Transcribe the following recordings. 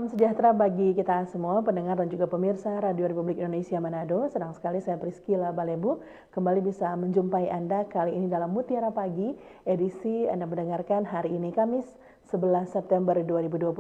Salam sejahtera bagi kita semua, pendengar dan juga pemirsa Radio Republik Indonesia Manado. Senang sekali saya Priscila Balebu kembali bisa menjumpai Anda kali ini dalam Mutiara Pagi, edisi Anda mendengarkan hari ini Kamis 11 September 2025.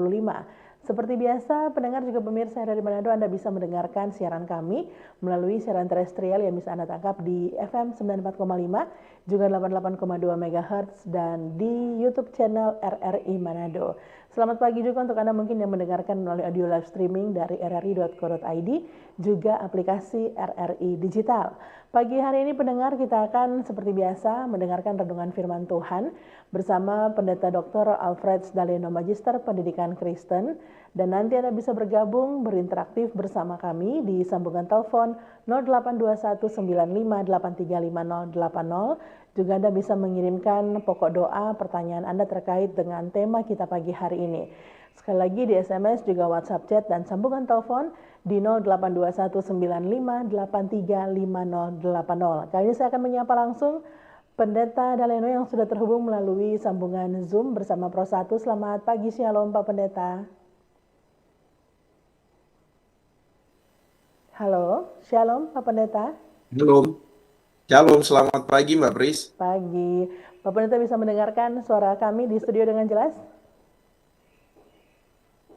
Seperti biasa, pendengar juga pemirsa dari Manado, Anda bisa mendengarkan siaran kami melalui siaran terestrial yang bisa Anda tangkap di FM 94,5, juga 88,2 MHz, dan di YouTube channel RRI Manado. Selamat pagi juga untuk Anda mungkin yang mendengarkan melalui audio live streaming dari rri.co.id, juga aplikasi RRI Digital. Pagi hari ini pendengar, kita akan seperti biasa mendengarkan renungan firman Tuhan bersama Pendeta Dr. Alfred Daleno, Magister Pendidikan Kristen, dan nanti Anda bisa bergabung berinteraktif bersama kami di sambungan telepon 082195835080. Juga Anda bisa mengirimkan pokok doa pertanyaan Anda terkait dengan tema kita pagi hari ini. Sekali lagi di SMS, juga WhatsApp chat dan sambungan telepon di 082195835080. Kali ini saya akan menyapa langsung Pendeta Daleno yang sudah terhubung melalui sambungan Zoom bersama Pro 1. Selamat pagi, Shalom Pak Pendeta. Halo, Shalom Pak Pendeta. Halo, Shalom, selamat pagi Mbak Pris. Pagi. Pak Pendeta bisa mendengarkan suara kami di studio dengan jelas?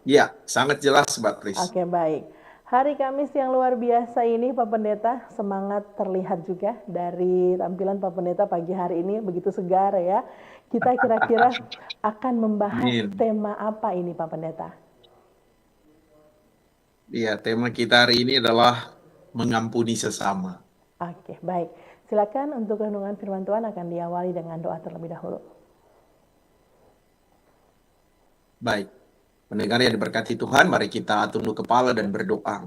Ya, sangat jelas Mbak Pris. Oke, baik. Hari Kamis yang luar biasa ini Pak Pendeta, semangat terlihat juga dari tampilan Pak Pendeta pagi hari ini, begitu segar ya. Kita kira-kira akan membahas Amin. tema apa ini Pak Pendeta? Ya, tema kita hari ini adalah mengampuni sesama. Oke, baik. Silakan untuk renungan firman Tuhan akan diawali dengan doa terlebih dahulu. Baik, pendengar yang diberkati Tuhan, mari kita tunduk kepala dan berdoa.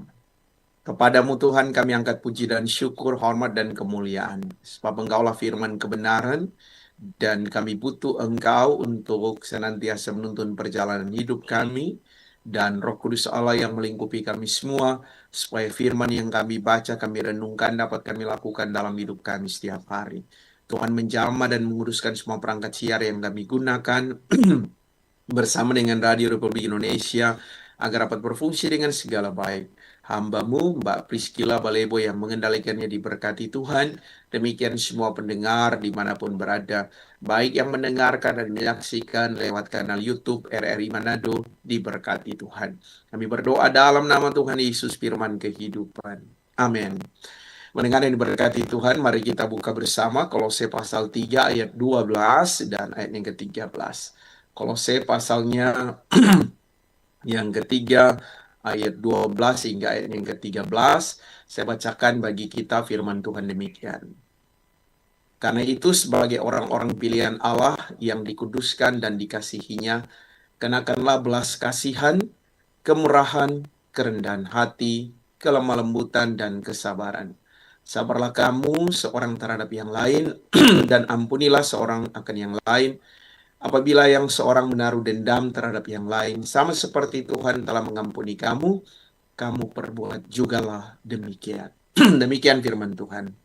Kepadamu Tuhan kami angkat puji dan syukur, hormat dan kemuliaan. Sebab Engkaulah firman kebenaran, dan kami butuh Engkau untuk senantiasa menuntun perjalanan hidup kami, dan Roh Kudus Allah yang melingkupi kami semua, supaya firman yang kami baca, kami renungkan, dapat kami lakukan dalam hidup kami setiap hari. Tuhan menjamah dan menguruskan semua perangkat siar yang kami gunakan, bersama dengan Radio Republik Indonesia, agar dapat berfungsi dengan segala baik. Hamba-Mu, Mbak Priscila Balebo, yang mengendalikannya, diberkati Tuhan. Demikian semua pendengar dimanapun berada, baik yang mendengarkan dan menyaksikan lewat kanal YouTube RRI Manado, diberkati Tuhan. Kami berdoa dalam nama Tuhan Yesus, firman kehidupan. Amin. Mendengar yang diberkati Tuhan, mari kita buka bersama Kolose pasal 3 ayat 12 dan ayat yang ke-13. Kolose pasalnya yang ketiga ayat 12 hingga ayat yang ke-13. Saya bacakan bagi kita firman Tuhan demikian. Karena itu sebagai orang-orang pilihan Allah yang dikuduskan dan dikasihinya, kenakanlah belas kasihan, kemurahan, kerendahan hati, kelemah lembutan, dan kesabaran. Sabarlah kamu seorang terhadap yang lain, dan ampunilah seorang akan yang lain, apabila yang seorang menaruh dendam terhadap yang lain, sama seperti Tuhan telah mengampuni kamu, kamu perbuat jugalah demikian. Demikian firman Tuhan.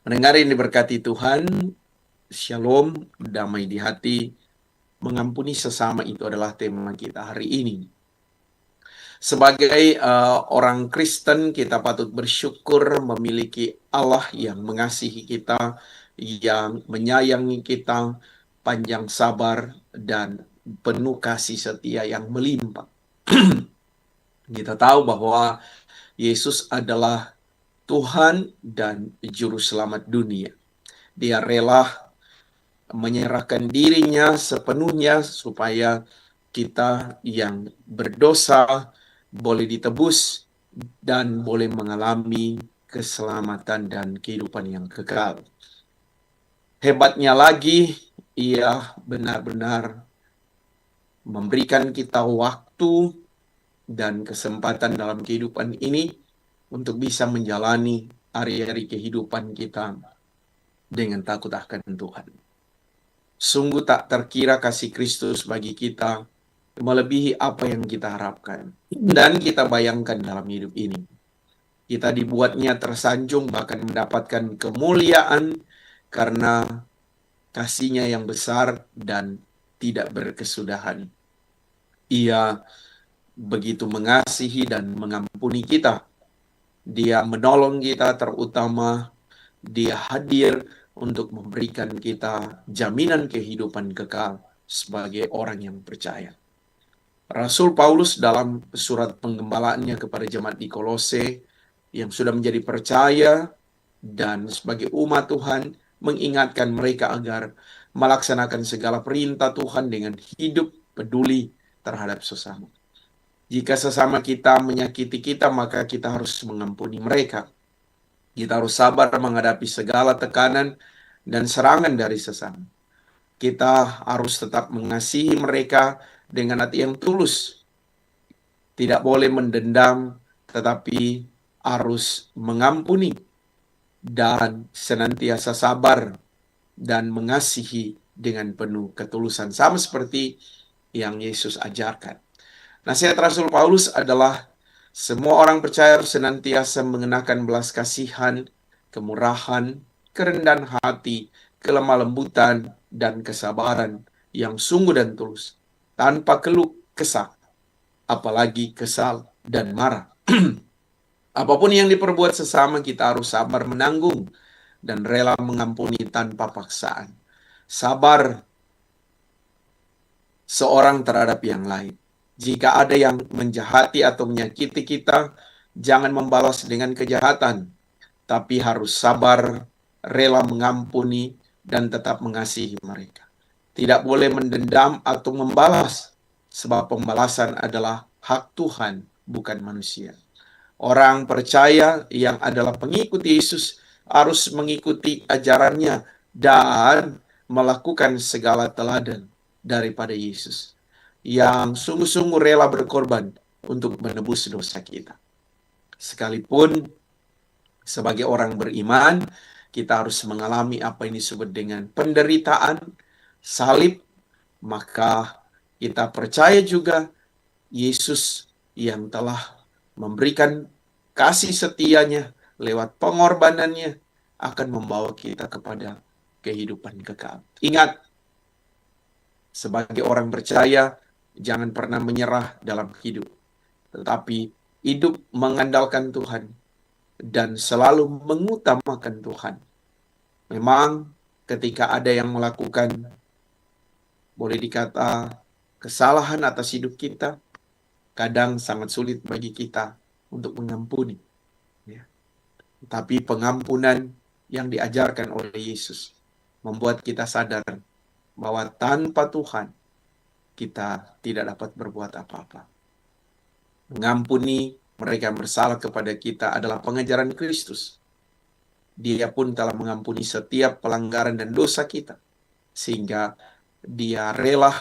Mendengar yang diberkati Tuhan, shalom, damai di hati, mengampuni sesama, itu adalah tema kita hari ini. Sebagai orang Kristen, kita patut bersyukur memiliki Allah yang mengasihi kita, yang menyayangi kita, panjang sabar, dan penuh kasih setia yang melimpah. Kita tahu bahwa Yesus adalah Tuhan dan Juru Selamat dunia. Dia rela menyerahkan dirinya sepenuhnya supaya kita yang berdosa boleh ditebus dan boleh mengalami keselamatan dan kehidupan yang kekal. Hebatnya lagi, ia benar-benar memberikan kita waktu dan kesempatan dalam kehidupan ini untuk bisa menjalani hari-hari kehidupan kita dengan takut akan Tuhan. Sungguh tak terkira kasih Kristus bagi kita, melebihi apa yang kita harapkan dan kita bayangkan dalam hidup ini. Kita dibuatnya tersanjung, bahkan mendapatkan kemuliaan karena kasih-Nya yang besar dan tidak berkesudahan. Ia begitu mengasihi dan mengampuni kita. Dia menolong kita, terutama Dia hadir untuk memberikan kita jaminan kehidupan kekal sebagai orang yang percaya. Rasul Paulus dalam surat penggembalaannya kepada jemaat di Kolose yang sudah menjadi percaya dan sebagai umat Tuhan, mengingatkan mereka agar melaksanakan segala perintah Tuhan dengan hidup peduli terhadap sesama. Jika sesama kita menyakiti kita, maka kita harus mengampuni mereka. Kita harus sabar menghadapi segala tekanan dan serangan dari sesama. Kita harus tetap mengasihi mereka dengan hati yang tulus. Tidak boleh mendendam, tetapi harus mengampuni dan senantiasa sabar dan mengasihi dengan penuh ketulusan. Sama seperti yang Yesus ajarkan. Nasihat Rasul Paulus adalah semua orang percaya harus senantiasa mengenakan belas kasihan, kemurahan, kerendahan hati, kelemah lembutan, dan kesabaran yang sungguh dan tulus, tanpa keluh kesah, apalagi kesal dan marah. Apapun yang diperbuat sesama, kita harus sabar menanggung dan rela mengampuni tanpa paksaan. Sabar seorang terhadap yang lain. Jika ada yang menjahati atau menyakiti kita, jangan membalas dengan kejahatan, tapi harus sabar, rela mengampuni, dan tetap mengasihi mereka. Tidak boleh mendendam atau membalas, sebab pembalasan adalah hak Tuhan, bukan manusia. Orang percaya yang adalah pengikut Yesus harus mengikuti ajarannya dan melakukan segala teladan daripada Yesus, yang sungguh-sungguh rela berkorban untuk menebus dosa kita. Sekalipun sebagai orang beriman, kita harus mengalami apa yang disebut dengan penderitaan, salib, maka kita percaya juga Yesus yang telah memberikan kasih setianya lewat pengorbanannya akan membawa kita kepada kehidupan kekal. Ingat, sebagai orang percaya, jangan pernah menyerah dalam hidup, tetapi hidup mengandalkan Tuhan dan selalu mengutamakan Tuhan. Memang ketika ada yang melakukan, boleh dikata, kesalahan atas hidup kita, kadang sangat sulit bagi kita untuk mengampuni. Ya. Tapi pengampunan yang diajarkan oleh Yesus membuat kita sadar bahwa tanpa Tuhan kita tidak dapat berbuat apa-apa. Mengampuni mereka yang bersalah kepada kita adalah pengajaran Kristus. Dia pun telah mengampuni setiap pelanggaran dan dosa kita, sehingga Dia rela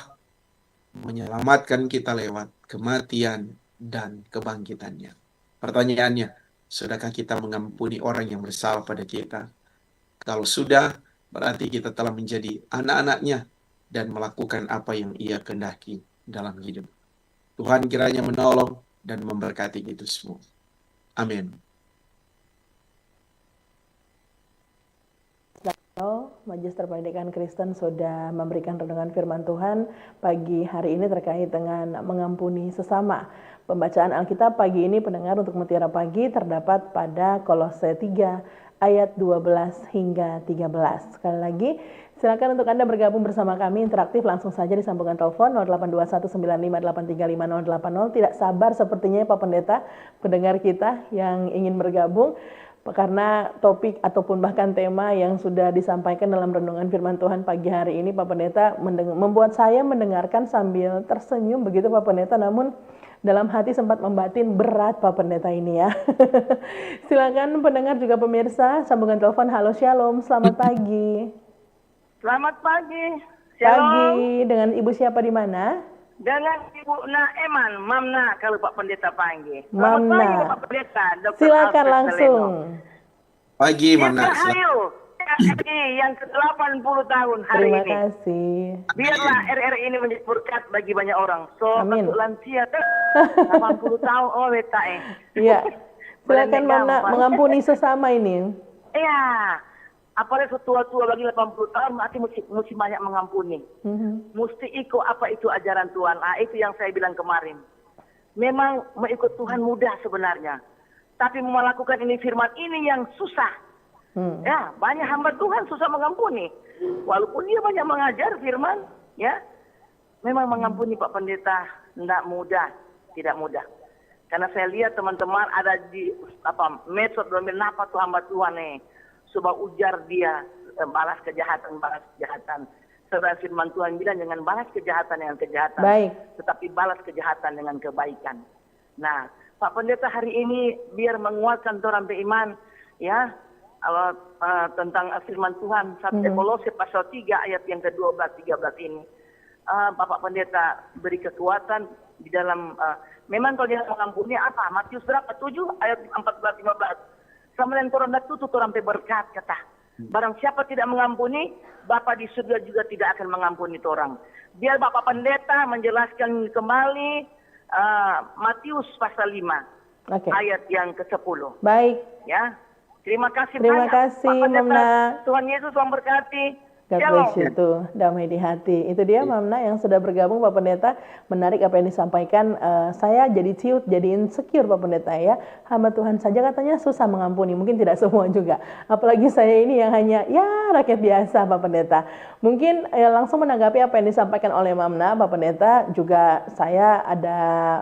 menyelamatkan kita lewat kematian dan kebangkitannya. Pertanyaannya, sudahkah kita mengampuni orang yang bersalah pada kita? Kalau sudah, berarti kita telah menjadi anak-anaknya dan melakukan apa yang Ia kehendaki dalam hidup. Tuhan kiranya menolong dan memberkati itu semua. Amin. Magister Pendidikan Kristen sudah memberikan renungan firman Tuhan pagi hari ini terkait dengan mengampuni sesama. Pembacaan Alkitab pagi ini pendengar untuk Mutiara Pagi terdapat pada Kolose 3 ayat 12 hingga 13. Sekali lagi, silakan untuk Anda bergabung bersama kami interaktif langsung saja di sambungan telepon 082195835080. Tidak sabar sepertinya Pak Pendeta, pendengar kita yang ingin bergabung, karena topik ataupun bahkan tema yang sudah disampaikan dalam renungan firman Tuhan pagi hari ini Pak Pendeta membuat saya mendengarkan sambil tersenyum begitu Pak Pendeta, namun dalam hati sempat membatin berat Pak Pendeta ini ya. Silakan pendengar juga pemirsa sambungan telepon. Halo Shalom, selamat pagi. Selamat pagi. Shalom. Pagi, dengan Ibu siapa di mana? Dengan Ibu Naeman, Mamna kalau Pak Pendeta panggil. Mamna. Selamat pagi Pak Pendeta. Dr. Silakan Alfred langsung. Seleno. Pagi Mamna. Ayo, RRI yang ke-80 tahun hari Terima ini. kasih. Biarlah RRI ini menjadi berkat bagi banyak orang. So, Amin. untuk lansia 80 tahun oh wetae. Iya. Silakan Mamna mengampuni sesama ini. Iya. Apalagi tua-tua bagi 80 tahun berarti mesti banyak mengampuni. Mesti ikut apa itu ajaran Tuhan. Itu yang saya bilang kemarin. memang mengikut Tuhan mudah sebenarnya. Tapi melakukan ini firman ini yang susah. Ya, banyak hamba Tuhan susah mengampuni. Walaupun dia banyak mengajar firman, ya, memang mengampuni Pak Pendeta tidak mudah, tidak mudah. Karena saya lihat teman-teman ada di medsos bermain apa tuh hamba Tuhan nih, coba ujar dia balas kejahatan. Saudara firman Tuhan bilang jangan balas kejahatan dengan kejahatan, tetapi balas kejahatan dengan kebaikan. Nah, Pak Pendeta hari ini biar menguatkan orang beriman, ya, tentang firman Tuhan, Kolose pasal 3 ayat yang ke-12, 13 ini. Bapak Pendeta beri kekuatan di dalam, memang kalau dia mengampuni apa? Matius berapa? 7 ayat 14-15. Sama dengan orang tutup orang berkat kata. Barang siapa tidak mengampuni, Bapa di surga juga tidak akan mengampuni orang. Biar Bapak Pendeta menjelaskan kembali Matius pasal 5 ayat yang ke-10. Baik. Ya. Terima kasih Terima banyak. kasih, Pak Pendeta. Mamna. Tuhan Yesus memberkati. God bless you tuh, damai di hati. Itu dia Mamna yang sudah bergabung Pak Pendeta. Menarik apa yang disampaikan. Saya jadi ciut, jadi insecure Pak Pendeta ya. Hamba Tuhan saja katanya susah mengampuni. Mungkin tidak semua juga. Apalagi saya ini yang hanya ya rakyat biasa Pak Pendeta. Mungkin langsung menanggapi apa yang disampaikan oleh Mamna Pak Pendeta. Juga saya ada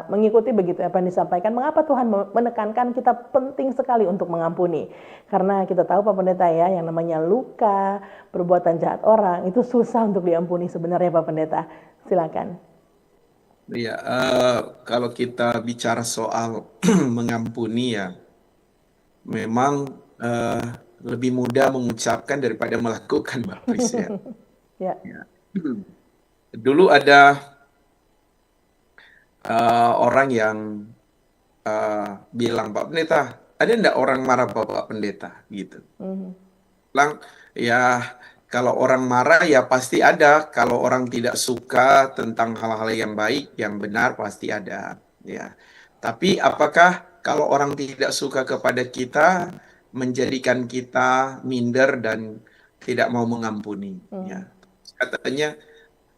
mengikuti begitu apa yang disampaikan. Mengapa Tuhan menekankan kita penting sekali untuk mengampuni. Karena kita tahu Pak Pendeta ya, yang namanya luka, perbuatan jahat orang itu susah untuk diampuni sebenarnya Pak Pendeta. Silakan. Iya, kalau kita bicara soal mengampuni ya, memang lebih mudah mengucapkan daripada melakukan, Mbak Pris ya. Ya. Dulu ada orang yang bilang, Pak Pendeta, ada enggak orang marah Bapak Pendeta gitu? Bilang, ya kalau orang marah ya pasti ada. Kalau orang tidak suka tentang hal-hal yang baik, yang benar pasti ada. Ya. Tapi apakah kalau orang tidak suka kepada kita menjadikan kita minder dan tidak mau mengampuni? Ya. Katanya,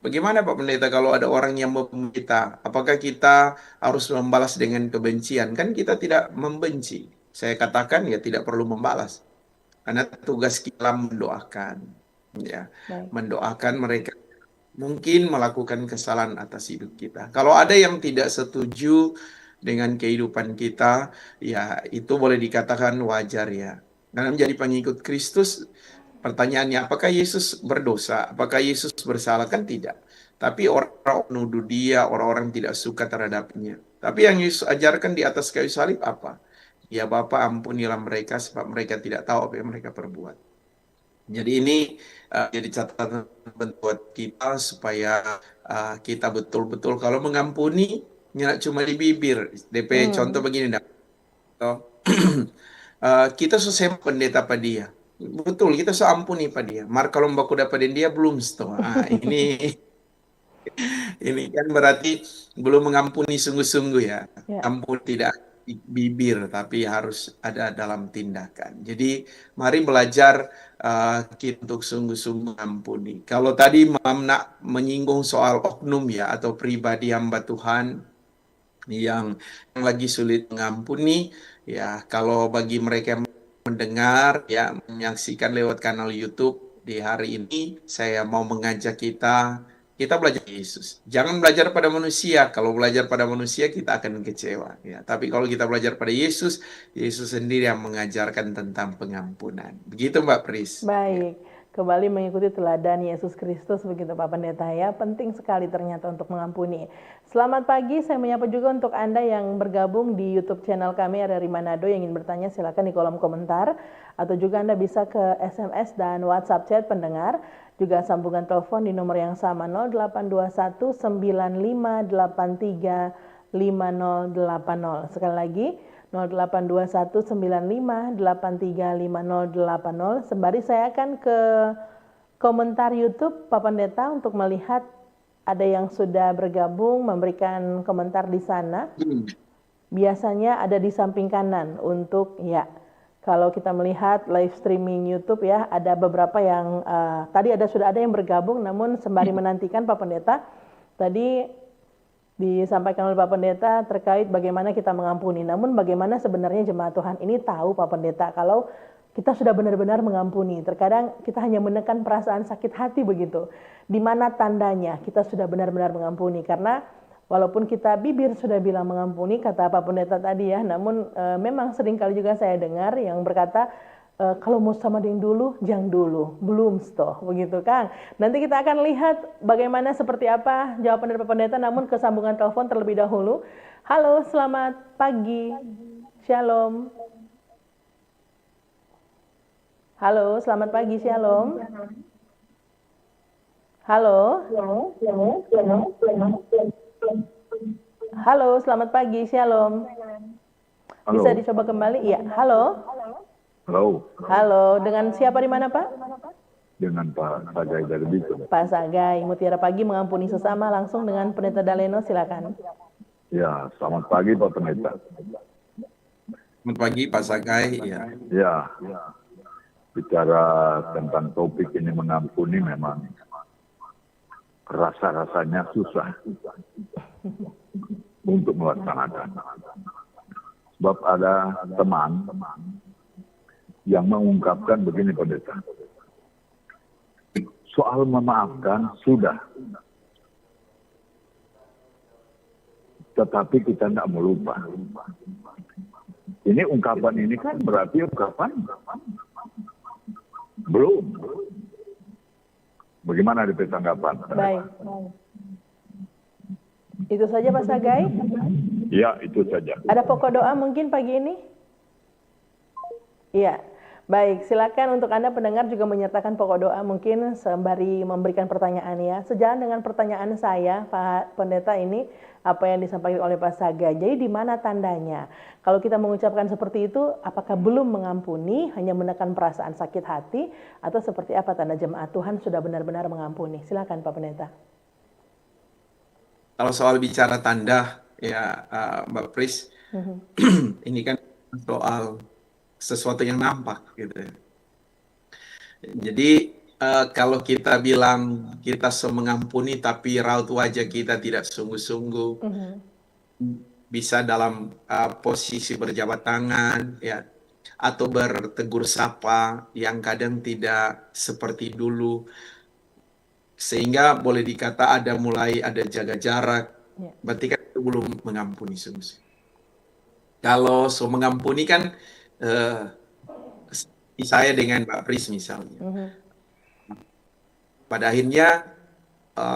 bagaimana Pak Pendeta kalau ada orang yang membenci kita? Apakah kita harus membalas dengan kebencian? Kan kita tidak membenci. Saya katakan ya tidak perlu membalas. Karena tugas kita mendoakan. Ya, mendoakan mereka mungkin melakukan kesalahan atas hidup kita. Kalau ada yang tidak setuju dengan kehidupan kita, ya itu boleh dikatakan wajar ya. Karena menjadi pengikut Kristus, pertanyaannya apakah Yesus berdosa? Apakah Yesus bersalah? Kan tidak. Tapi orang menuduh dia, orang-orang tidak suka terhadapnya. Tapi yang Yesus ajarkan di atas kayu salib apa? Ya Bapa, ampunilah mereka sebab mereka tidak tahu apa yang mereka perbuat. Jadi ini jadi catatan buat kita supaya kita betul-betul kalau mengampuni nggak cuma di bibir. DP contoh begini, kita selesai pendeta pada dia. Betul, kita seampuni pada dia. Mar kalau baku dapatin dia belum setelah. Ini kan berarti belum mengampuni sungguh-sungguh ya. Ampun tidak bibir tapi harus ada dalam tindakan. Jadi mari belajar kita untuk sungguh-sungguh mengampuni. Kalau tadi Mamna menyinggung soal oknum ya atau pribadi hamba Tuhan yang lagi sulit mengampuni ya, kalau bagi mereka yang mendengar ya, menyaksikan lewat kanal YouTube di hari ini, saya mau mengajak kita belajar Yesus. Jangan belajar pada manusia. Kalau belajar pada manusia kita akan kecewa. Ya. Tapi kalau kita belajar pada Yesus, Yesus sendiri yang mengajarkan tentang pengampunan. Begitu Mbak Pris. Baik. Kembali mengikuti teladan Yesus Kristus begitu Pak Pendeta ya. Penting sekali ternyata untuk mengampuni. Selamat pagi, saya menyapa juga untuk Anda yang bergabung di YouTube channel kami RRI Manado yang ingin bertanya silakan di kolom komentar. Atau juga Anda bisa ke SMS dan WhatsApp chat pendengar. Juga sambungan telepon di nomor yang sama 0821 9583 5080. Sekali lagi 0821 9583 5080. Sembari saya akan ke komentar YouTube Pak Pendeta untuk melihat ada yang sudah bergabung memberikan komentar di sana. Biasanya ada di samping kanan untuk ya. Kalau kita melihat live streaming YouTube ya, ada beberapa yang tadi sudah ada yang bergabung, namun sembari menantikan Pak Pendeta, tadi disampaikan oleh Pak Pendeta terkait bagaimana kita mengampuni. Namun bagaimana sebenarnya jemaat Tuhan ini tahu Pak Pendeta kalau kita sudah benar-benar mengampuni. Terkadang kita hanya menekan perasaan sakit hati begitu. Di mana tandanya kita sudah benar-benar mengampuni? Karena walaupun kita bibir sudah bilang mengampuni, kata Pak Pendeta tadi ya, namun memang seringkali juga saya dengar yang berkata, kalau mau sama yang dulu, jangan dulu, belum stoh, begitu Kang. Nanti kita akan lihat bagaimana seperti apa jawaban dari Pak Pendeta, namun ke sambungan telepon terlebih dahulu. Halo, selamat pagi, Shalom. Halo, selamat pagi, Shalom. Halo. Halo, selamat pagi, Shalom. Halo. Bisa dicoba kembali? Iya, halo. Halo, Halo, dengan siapa di mana Pak? dengan Pak Sagai dari Bitung. Pak Sagai, Mutiara Pagi mengampuni sesama, langsung dengan Pendeta Daleno, silakan. Ya, selamat pagi Pak Pendeta. Selamat pagi Pak Sagai. Ya, bicara tentang topik ini mengampuni memang rasa-rasanya susah untuk melaksanakan. Sebab ada teman yang mengungkapkan begini Pendeta. Soal memaafkan sudah. Tetapi kita tidak melupa. Ini ungkapan ini kan berarti ungkapan belum. Bagaimana di tanggapan? Baik. Itu saja Pak Sagai? Ya, itu saja. Ada pokok doa mungkin pagi ini? Iya. Baik, silakan untuk Anda pendengar juga menyertakan pokok doa mungkin sembari memberikan pertanyaan ya. Sejalan dengan pertanyaan saya, Pak Pendeta ini, apa yang disampaikan oleh Pak Sagai. Jadi di mana tandanya? Kalau kita mengucapkan seperti itu, apakah belum mengampuni, hanya menekan perasaan sakit hati, atau seperti apa tanda jemaat Tuhan sudah benar-benar mengampuni? Silakan Pak Pendeta. Kalau soal bicara tanda, ya Mbak Pris, ini kan soal sesuatu yang nampak gitu ya. Jadi kalau kita bilang kita mengampuni tapi raut wajah kita tidak sungguh-sungguh, bisa dalam posisi berjabat tangan ya, atau bertegur sapa yang kadang tidak seperti dulu, sehingga boleh dikata mulai ada jaga jarak, berarti kan itu belum mengampuni sungguh. Kalau mengampuni kan saya dengan Mbak Pris misalnya, pada akhirnya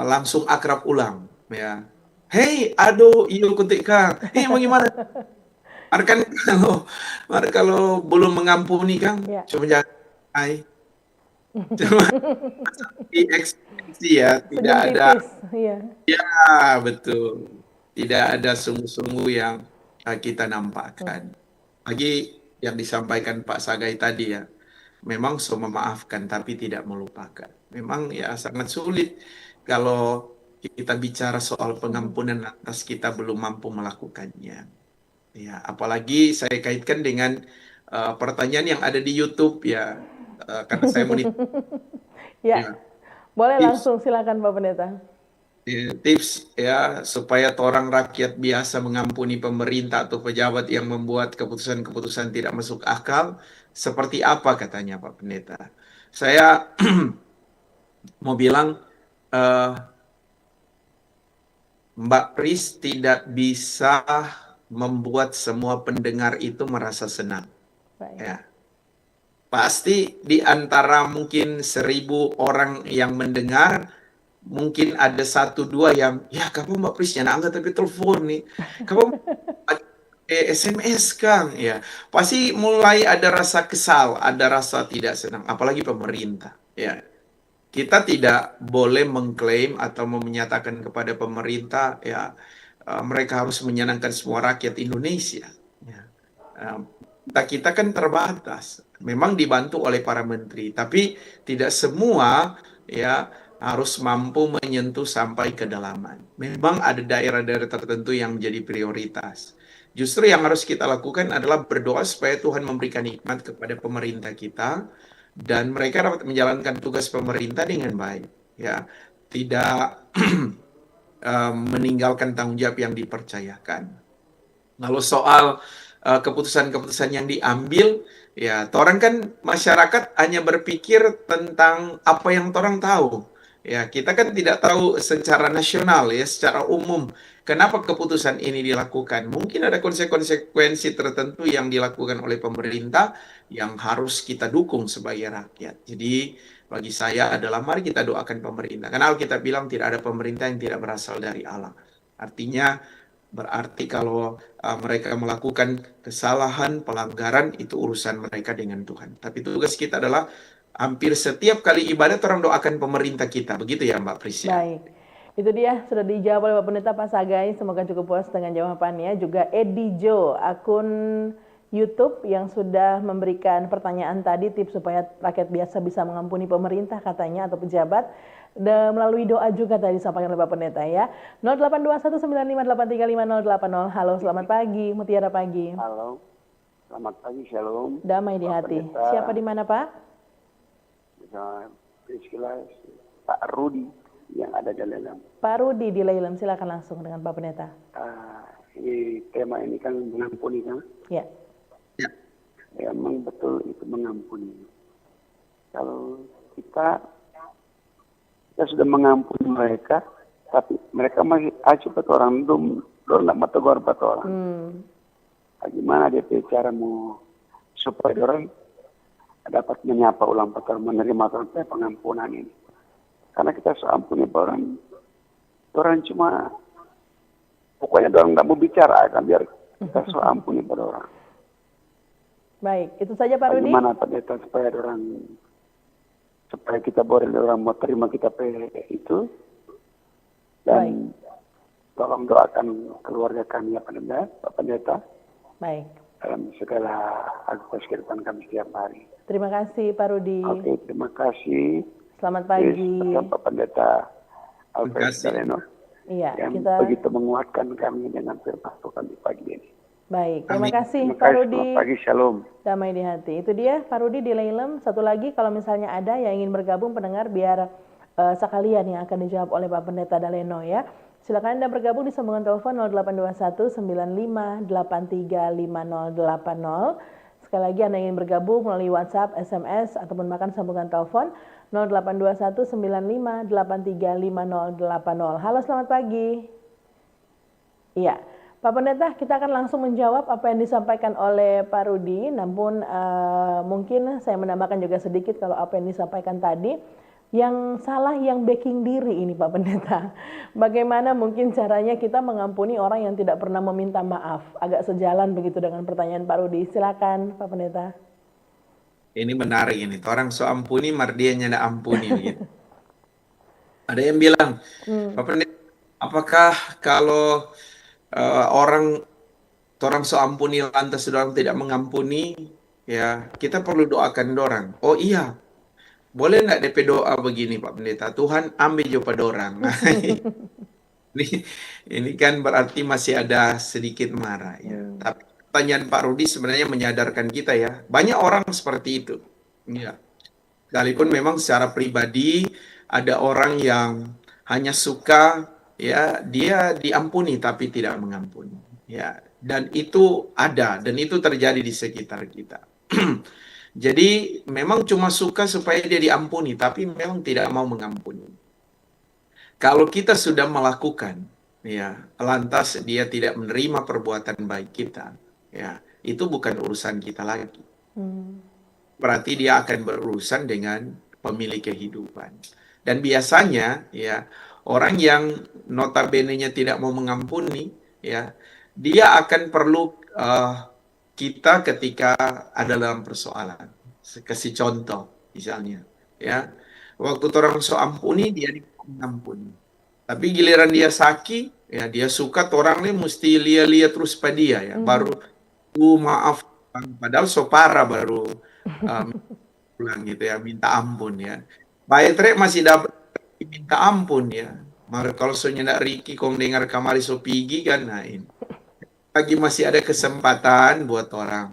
langsung akrab ulang, ya. Hei, aduh, iyo kutik Kang. Hei, bagaimana? Kalau belum mengampuni Kang, cuma jangan hai. Cuma ekspresi ya, tidak ada. Ya, betul. Tidak ada sungguh-sungguh yang kita nampakkan. Lagi yang disampaikan Pak Sagai tadi ya, memang memaafkan tapi tidak melupakan. Memang ya sangat sulit kalau kita bicara soal pengampunan atas kita belum mampu melakukannya. Ya, apalagi saya kaitkan dengan pertanyaan yang ada di YouTube ya, karena saya ya, boleh langsung silakan Pak Pendeta. Tips ya supaya orang rakyat biasa mengampuni pemerintah atau pejabat yang membuat keputusan-keputusan tidak masuk akal, seperti apa katanya Pak Pendeta? Saya mau bilang Mbak Pris tidak bisa membuat semua pendengar itu merasa senang. Ya. Pasti di antara mungkin 1.000 orang yang mendengar, mungkin ada 1-2 yang, ya kamu Mbak Pris jangan angkat tapi telepon nih. Kamu SMS Kang. Ya, pasti mulai ada rasa kesal, ada rasa tidak senang, apalagi pemerintah. Ya, kita tidak boleh mengklaim atau menyatakan kepada pemerintah, ya mereka harus menyenangkan semua rakyat Indonesia. Ya. Kita kan terbatas. Memang dibantu oleh para menteri, tapi tidak semua ya harus mampu menyentuh sampai kedalaman. Memang ada daerah-daerah tertentu yang menjadi prioritas. Justru yang harus kita lakukan adalah berdoa supaya Tuhan memberikan hikmat kepada pemerintah kita dan mereka dapat menjalankan tugas pemerintah dengan baik. Ya, tidak meninggalkan tanggung jawab yang dipercayakan. Kalau soal keputusan-keputusan yang diambil, ya, orang kan masyarakat hanya berpikir tentang apa yang orang tahu. Ya, kita kan tidak tahu secara nasional, ya, secara umum kenapa keputusan ini dilakukan. Mungkin ada konsekuensi tertentu yang dilakukan oleh pemerintah yang harus kita dukung sebagai rakyat. Jadi bagi saya adalah mari kita doakan pemerintah. Karena Alkitab bilang tidak ada pemerintah yang tidak berasal dari Allah. Artinya berarti kalau mereka melakukan kesalahan, pelanggaran, itu urusan mereka dengan Tuhan. Tapi tugas kita adalah hampir setiap kali ibadat orang doakan pemerintah kita. Begitu ya Mbak Prisya? Baik. Itu dia sudah dijawab oleh Pak Pendeta Pak Sagai. Semoga cukup puas dengan jawabannya. Juga Edi Jo, akun YouTube yang sudah memberikan pertanyaan tadi, tips supaya rakyat biasa bisa mengampuni pemerintah katanya atau pejabat. Melalui doa juga tadi disampaikan oleh Pak Pendeta ya. 082195835080. Halo, selamat pagi, Mutiara Pagi. Halo, selamat pagi, Shalom. Damai di Pak hati. Pendeta. Siapa di mana Pak? Bersama Priscila, Pak Rudi yang ada di dalam. Pak Rudi di Lailem, silakan langsung dengan Pak Pendeta. Ini tema ini kan mengampuni kan? Ya. Ya. Ya, memang betul itu mengampuni. Kalau kita sudah mengampuni mereka, tapi mereka masih acuh pada orang belum nak tegur pada orang. Gimana dia cara mau supaya orang dapat menyapa ulang pada menerima sampai pengampunan ini? Karena kita ampuni orang cuma pokoknya orang tidak mau bicara kan biar kita ampuni pada orang. Baik, itu saja Pak Rudi. Bagaimana Pendeta supaya kita boleh orang mau terima kita itu dan tolong doakan keluarga kami ya Pak Pendeta. Baik. Dalam segala aktivitas kehidupan kami setiap hari. Terima kasih Pak Rudi. Oke, terima kasih. Selamat pagi. Pak Pendeta Alfred Daleno. Iya, yang kita begitu menguatkan kami dengan firman Tuhan di pagi ini. baik. Terima kasih Terima Pak kasih, Rudi. selamat pagi, Shalom. Damai di hati. Itu dia Pak Rudi di Lailem. Satu lagi kalau misalnya ada yang ingin bergabung pendengar biar sekalian yang akan dijawab oleh Pak Pendeta Daleno ya. Silakan Anda bergabung di sambungan telepon 0821 95835080. Sekali lagi Anda ingin bergabung melalui WhatsApp, SMS ataupun bahkan sambungan telepon 0821 95835080. Halo, selamat pagi. Iya. Pak Pendeta, kita akan langsung menjawab apa yang disampaikan oleh Pak Rudi. Namun mungkin saya menambahkan juga sedikit kalau apa yang disampaikan tadi. Yang salah yang backing diri ini Pak Pendeta. Bagaimana mungkin caranya kita mengampuni orang yang tidak pernah meminta maaf? Agak sejalan begitu dengan pertanyaan Pak Rudi. Silakan Pak Pendeta. Ini menarik ini. Orang so ampuni, mardianya ndak ampuni. Gitu. Ada yang bilang, Pak Pendeta, apakah kalau orang so ampuni lantas orang tidak mengampuni, ya kita perlu doakan orang. Oh iya, boleh nggak DP doa begini Pak Pendeta, Tuhan ambil jo pada orang. Nah, ini kan berarti masih ada sedikit marah ya. Tapi pertanyaan Pak Rudi sebenarnya menyadarkan kita ya, banyak orang seperti itu. Ya. Sekalipun memang secara pribadi ada orang yang hanya suka ya dia diampuni tapi tidak mengampuni ya, dan itu ada dan itu terjadi di sekitar kita. Jadi memang cuma suka supaya dia diampuni tapi memang tidak mau mengampuni. Kalau kita sudah melakukan ya lantas dia tidak menerima perbuatan baik kita ya, itu bukan urusan kita lagi. Berarti dia akan berurusan dengan pemilik kehidupan. Dan biasanya ya orang yang notabene-nya tidak mau mengampuni, ya, dia akan perlu kita ketika ada dalam persoalan. Kasih contoh, misalnya, ya, waktu orang so ampuni dia mengampuni. Tapi giliran dia sakit, ya dia suka orang ini mesti lihat terus pada dia, ya, baru maaf, padahal so parah baru pulang gitu ya, minta ampun ya. Baik masih dapat minta ampun ya. Maka kalau soalnya nak Riki kau dengar kamari so pigi kan, nah ini lagi masih ada kesempatan buat orang.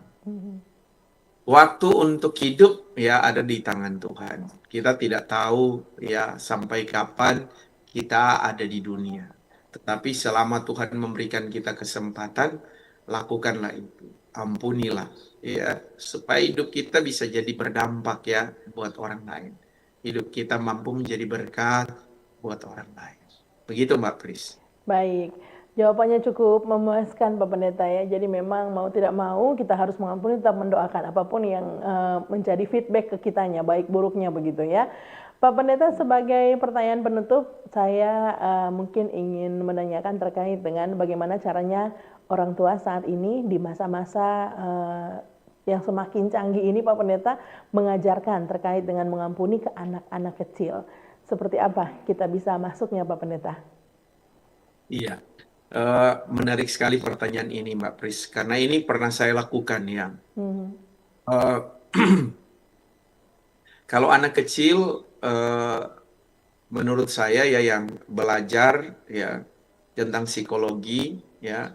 Waktu untuk hidup ya ada di tangan Tuhan. Kita tidak tahu ya sampai kapan kita ada di dunia. Tetapi selama Tuhan memberikan kita kesempatan, lakukanlah itu. Ampunilah, ya, supaya hidup kita bisa jadi berdampak ya buat orang lain. Hidup kita mampu menjadi berkat buat orang lain. Begitu Mbak Pris. Baik, jawabannya cukup memuaskan Pak Pendeta ya. Jadi memang mau tidak mau kita harus mengampuni, tetap mendoakan apapun yang menjadi feedback ke kitanya, baik buruknya begitu ya. Pak Pendeta, sebagai pertanyaan penutup, saya mungkin ingin menanyakan terkait dengan bagaimana caranya orang tua saat ini di masa-masa yang semakin canggih ini, Pak Pendeta, mengajarkan terkait dengan mengampuni ke anak-anak kecil. Seperti apa kita bisa masuknya, Pak Pendeta? Iya, menarik sekali pertanyaan ini, Mbak Pris, karena ini pernah saya lakukan ya. Eh, Kalau anak kecil, menurut saya ya yang belajar ya tentang psikologi ya,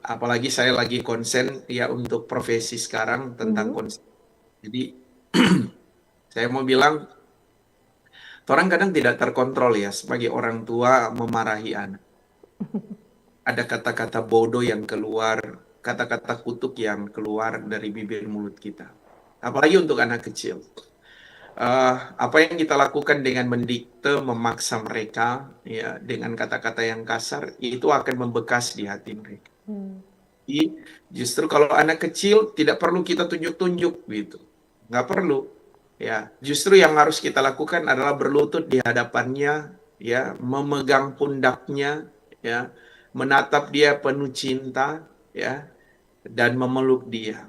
apalagi saya lagi konsen ya untuk profesi sekarang tentang konsen. Jadi saya mau bilang, orang kadang tidak terkontrol ya sebagai orang tua memarahi anak. Ada kata-kata bodoh yang keluar, kata-kata kutuk yang keluar dari bibir mulut kita. Apalagi untuk anak kecil. Apa yang kita lakukan dengan mendikte, memaksa mereka, ya, dengan kata-kata yang kasar, itu akan membekas di hati mereka. Jadi, justru kalau anak kecil tidak perlu kita tunjuk-tunjuk gitu, nggak perlu. Ya, justru yang harus kita lakukan adalah berlutut di hadapannya, ya, memegang pundaknya, ya, menatap dia penuh cinta, ya, dan memeluk dia.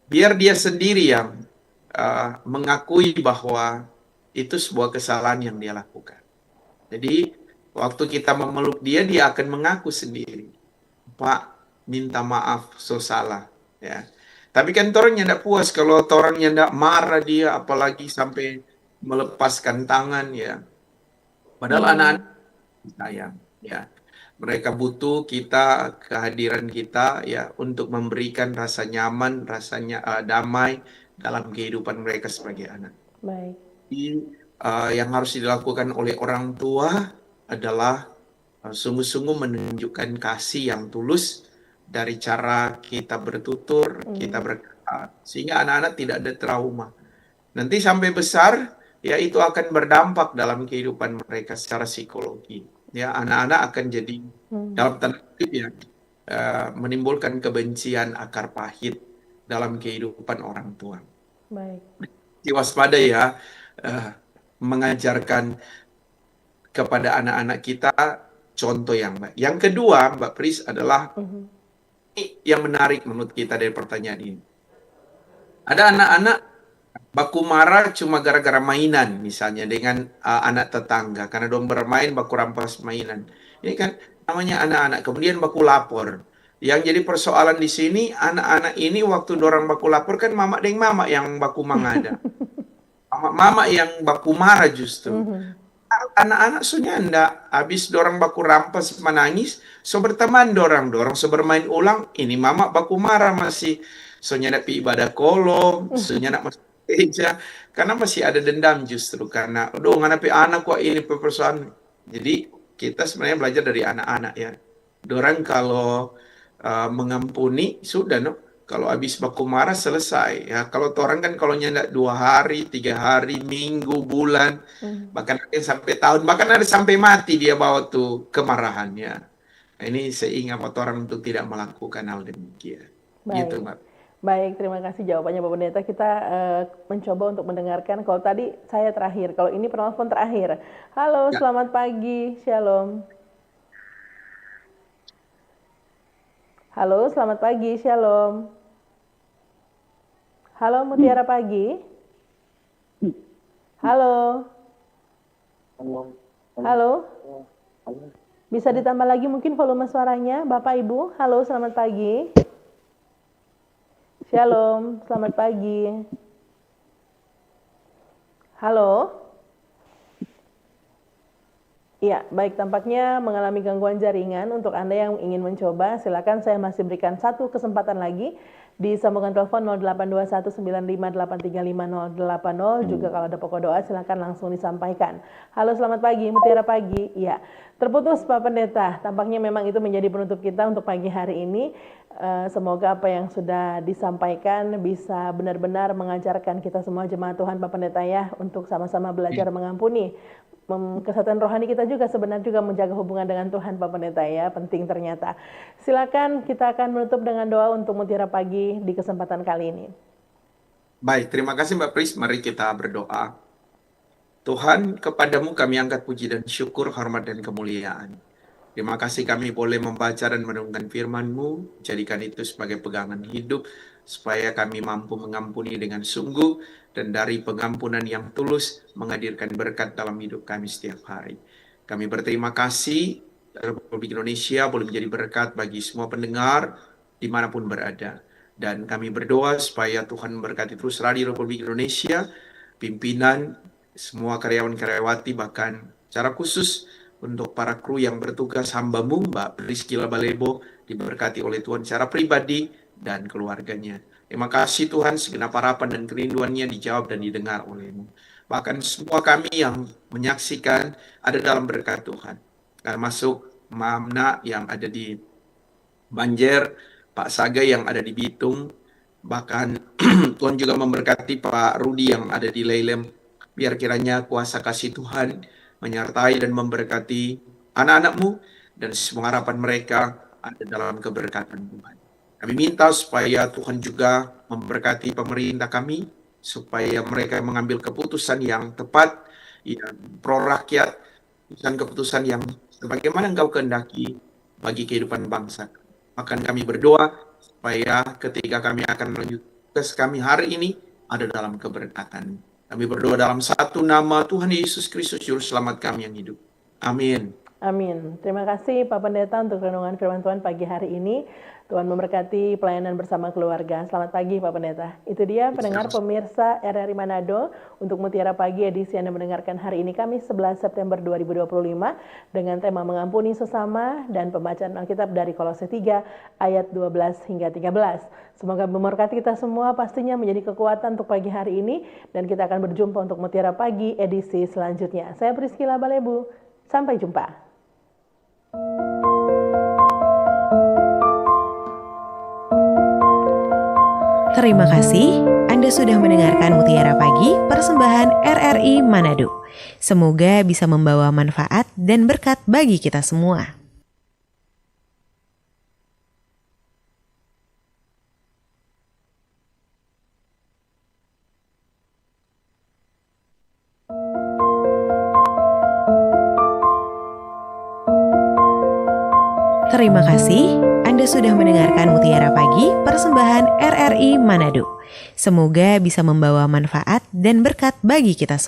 Biar dia sendiri yang mengakui bahwa itu sebuah kesalahan yang dia lakukan. Jadi waktu kita memeluk dia, dia akan mengaku sendiri, Pak, minta maaf, so salah. Ya. Tapi kan orangnya tidak puas kalau orangnya tidak marah dia, apalagi sampai melepaskan tangan ya. Padahal anak-anak sayang, ya. Mereka butuh kita, kehadiran kita ya untuk memberikan rasa nyaman, rasanya damai dalam kehidupan mereka sebagai anak. Baik. Jadi, yang harus dilakukan oleh orang tua adalah sungguh-sungguh menunjukkan kasih yang tulus dari cara kita bertutur, kita berkata, sehingga anak-anak tidak ada trauma. Nanti sampai besar, ya itu akan berdampak dalam kehidupan mereka secara psikologi. Ya, anak-anak akan jadi dalam tanda kutip ya menimbulkan kebencian akar pahit dalam kehidupan orang tua. Baik. Waspada ya, mengajarkan kepada anak-anak kita contoh yang baik. Yang kedua, Mbak Pris, adalah ini yang menarik menurut kita dari pertanyaan ini. Ada anak-anak baku marah cuma gara-gara mainan, misalnya dengan anak tetangga, karena dong bermain baku rampas mainan. Ini kan namanya anak-anak, kemudian baku lapor. Yang jadi persoalan di sini, anak-anak ini waktu dorang baku lapor kan mama deng mama yang baku mangada. Mama yang baku marah justru. Anak-anak sunyanda, habis dorang baku rampas menangis, so berteman dorang so bermain ulang, ini mama baku marah masih, so nyanda pi ibadah kolom, so nyanda masuk gereja, karena masih ada dendam justru, karena, aduh ngana pi anak kok ini persoalan. Jadi kita sebenarnya belajar dari anak-anak ya. Dorang kalau mengampuni, sudah no. Kalau habis baku marah selesai ya. Kalau orang kan kalau nyanda 2 hari, 3 hari, minggu, bulan, bahkan ada yang sampai tahun, bahkan ada sampai mati dia bawa tuh kemarahannya. Nah, ini saya ingat orang untuk tidak melakukan hal demikian. Baik. Gitu, Mbak. Baik, terima kasih jawabannya Pak Pendeta. Kita mencoba untuk mendengarkan. Kalau tadi saya terakhir, kalau ini penelpon terakhir. Halo, Ya. selamat pagi, Shalom. Halo, selamat pagi, Shalom. Halo, Mutiara Pagi. Halo. Halo. Bisa ditambah lagi mungkin volume suaranya, Bapak Ibu. Halo, selamat pagi. Shalom, selamat pagi. Halo. Iya, baik, tampaknya mengalami gangguan jaringan. Untuk Anda yang ingin mencoba, silakan, saya masih berikan satu kesempatan lagi. di sambungan telepon 082195835080. Juga kalau ada pokok doa silakan langsung disampaikan. Halo, selamat pagi, Mutiara Pagi. Ya, terputus Pak Pendeta. Tampaknya memang itu menjadi penutup kita untuk pagi hari ini. Semoga apa yang sudah disampaikan bisa benar-benar mengajarkan kita semua jemaat Tuhan Pak Pendeta ya, untuk sama-sama belajar mengampuni. Kesehatan rohani kita juga sebenarnya juga menjaga hubungan dengan Tuhan Pak Pendeta ya, penting ternyata. Silakan, kita akan menutup dengan doa untuk Mutiara Pagi di kesempatan kali ini. Baik, terima kasih Mbak Pris. Mari kita berdoa. Tuhan, kepadamu kami angkat puji dan syukur, hormat dan kemuliaan. Terima kasih kami boleh membaca dan merenungkan firman-Mu, jadikan itu sebagai pegangan hidup, supaya kami mampu mengampuni dengan sungguh, dan dari pengampunan yang tulus, menghadirkan berkat dalam hidup kami setiap hari. Kami berterima kasih, Republik Indonesia boleh menjadi berkat bagi semua pendengar, dimanapun berada. Dan kami berdoa supaya Tuhan memberkati terus Radio Republik Indonesia, pimpinan, semua karyawan-karyawati, bahkan secara khusus, untuk para kru yang bertugas, hamba-Mu, Mbak Priscilla Balebo, diberkati oleh Tuhan secara pribadi dan keluarganya. Terima kasih Tuhan, segenap harapan dan kerinduannya dijawab dan didengar oleh-Mu. Bahkan semua kami yang menyaksikan ada dalam berkat Tuhan. Termasuk Mamna yang ada di Banjer, Pak Saga yang ada di Bitung, bahkan Tuhan juga memberkati Pak Rudi yang ada di Leilem. Biar kiranya kuasa kasih Tuhan menyertai dan memberkati anak-anak-Mu, dan semua harapan mereka ada dalam keberkatan Tuhan. Kami minta supaya Tuhan juga memberkati pemerintah kami, supaya mereka mengambil keputusan yang tepat, yang pro rakyat, keputusan yang sebagaimana Engkau kehendaki bagi kehidupan bangsa. Bahkan kami berdoa supaya ketika kami akan melanjutkan tugas kami hari ini ada dalam keberkatan. Kami berdoa dalam satu nama Tuhan Yesus Kristus, Juru Selamat kami yang hidup. Amin. Amin. Terima kasih Pak Pendeta untuk renungan firman Tuhan pagi hari ini. Tuhan memberkati pelayanan bersama keluarga. Selamat pagi Pak Pendeta. Itu dia pendengar pemirsa RRI Manado untuk Mutiara Pagi edisi Anda mendengarkan hari ini Kamis 11 September 2025 dengan tema mengampuni sesama dan pembacaan Alkitab dari Kolose 3 ayat 12 hingga 13. Semoga memberkati kita semua, pastinya menjadi kekuatan untuk pagi hari ini, dan kita akan berjumpa untuk Mutiara Pagi edisi selanjutnya. Saya Priscilla Balebu. Sampai jumpa. Terima kasih Anda sudah mendengarkan Mutiara Pagi persembahan RRI Manado. Semoga bisa membawa manfaat dan berkat bagi kita semua. Terima kasih Anda sudah mendengarkan Mutiara Pagi persembahan RRI Manado. Semoga bisa membawa manfaat dan berkat bagi kita semua.